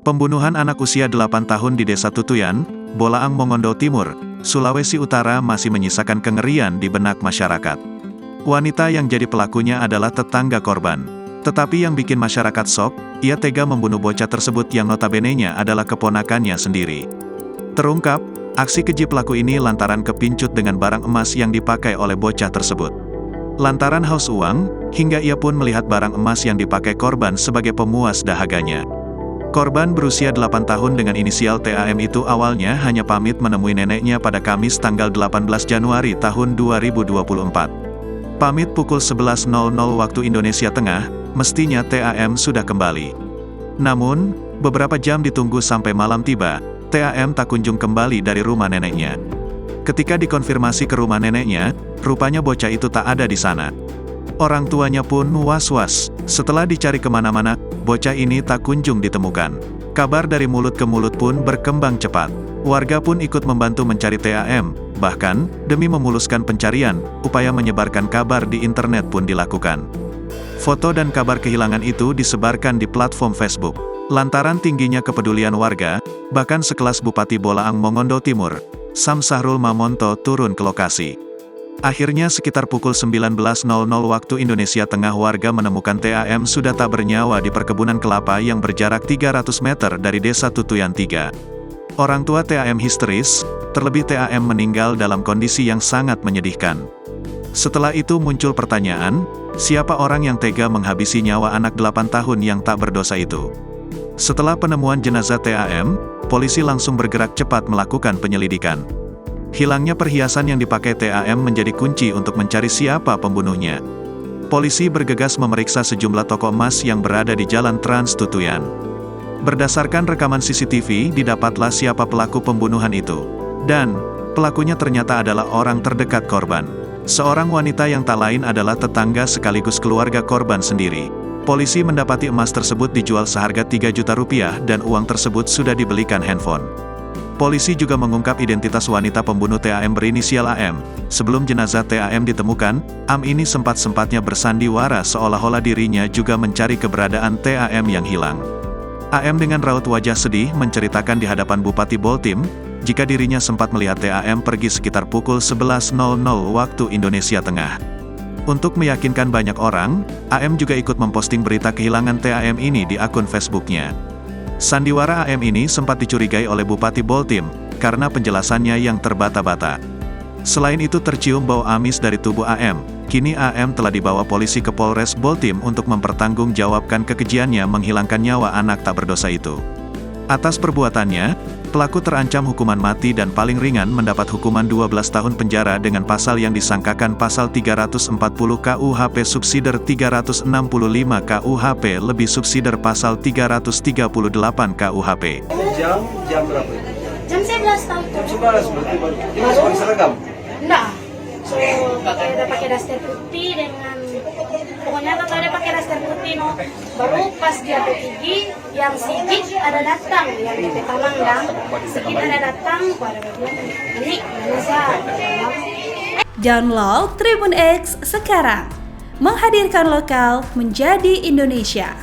Pembunuhan anak usia 8 tahun di Desa Tutuyan, Bolaang Mongondo Timur, Sulawesi Utara masih menyisakan kengerian di benak masyarakat. Wanita yang jadi pelakunya adalah tetangga korban. Tetapi yang bikin masyarakat shock, ia tega membunuh bocah tersebut yang notabene-nya adalah keponakannya sendiri. Terungkap, aksi keji pelaku ini lantaran kepincut dengan barang emas yang dipakai oleh bocah tersebut. Lantaran haus uang, hingga ia pun melihat barang emas yang dipakai korban sebagai pemuas dahaganya. Korban berusia 8 tahun dengan inisial TAM itu awalnya hanya pamit menemui neneknya pada Kamis tanggal 18 Januari tahun 2024. Pamit pukul 11.00 waktu Indonesia Tengah, mestinya TAM sudah kembali. Namun, beberapa jam ditunggu sampai malam tiba, TAM tak kunjung kembali dari rumah neneknya. Ketika dikonfirmasi ke rumah neneknya, rupanya bocah itu tak ada di sana. Orang tuanya pun was-was. Setelah dicari kemana-mana, bocah ini tak kunjung ditemukan. Kabar dari mulut ke mulut pun berkembang cepat. Warga pun ikut membantu mencari TAM. Bahkan, demi memuluskan pencarian, upaya menyebarkan kabar di internet pun dilakukan. Foto dan kabar kehilangan itu disebarkan di platform Facebook. Lantaran tingginya kepedulian warga, bahkan sekelas Bupati Bolaang Mongondo Timur, Sam Sahrul Mamonto turun ke lokasi. Akhirnya sekitar pukul 19.00 waktu Indonesia Tengah warga menemukan TAM sudah tak bernyawa di perkebunan kelapa yang berjarak 300 meter dari Desa Tutuyan 3. Orang tua TAM histeris, terlebih TAM meninggal dalam kondisi yang sangat menyedihkan. Setelah itu muncul pertanyaan, siapa orang yang tega menghabisi nyawa anak 8 tahun yang tak berdosa itu? Setelah penemuan jenazah TAM, polisi langsung bergerak cepat melakukan penyelidikan. Hilangnya perhiasan yang dipakai TAM menjadi kunci untuk mencari siapa pembunuhnya. Polisi bergegas memeriksa sejumlah toko emas yang berada di Jalan Trans Tutuyan. Berdasarkan rekaman CCTV, didapatlah siapa pelaku pembunuhan itu. Dan, pelakunya ternyata adalah orang terdekat korban. Seorang wanita yang tak lain adalah tetangga sekaligus keluarga korban sendiri. Polisi mendapati emas tersebut dijual seharga 3 juta rupiah dan uang tersebut sudah dibelikan handphone. Polisi juga mengungkap identitas wanita pembunuh TAM berinisial AM. Sebelum jenazah TAM ditemukan, AM ini sempat-sempatnya bersandiwara seolah-olah dirinya juga mencari keberadaan TAM yang hilang. AM dengan raut wajah sedih menceritakan di hadapan Bupati Boltim, jika dirinya sempat melihat TAM pergi sekitar pukul 11.00 waktu Indonesia Tengah. Untuk meyakinkan banyak orang, AM juga ikut memposting berita kehilangan TAM ini di akun Facebooknya. Sandiwara AM ini sempat dicurigai oleh Bupati Boltim, karena penjelasannya yang terbata-bata. Selain itu tercium bau amis dari tubuh AM, kini AM telah dibawa polisi ke Polres Boltim untuk mempertanggungjawabkan kekejiannya menghilangkan nyawa anak tak berdosa itu. Atas perbuatannya, pelaku terancam hukuman mati dan paling ringan mendapat hukuman 12 tahun penjara dengan pasal yang disangkakan pasal 340 KUHP subsider 365 KUHP lebih subsider pasal 338 KUHP. Jam berapa itu? Jam 11 tahun. Jam 11 berarti baru. Ini masih pakai seragam? Enggak. So, pakai daster putih dengan pokoknya katanya pakai daster putih no. Baru pas dia pergi, yang Sigit ada datang, yang di Petamanggang, Sigit ada datang pada bagian ini Indonesia. Download Tribun X sekarang, menghadirkan lokal menjadi Indonesia.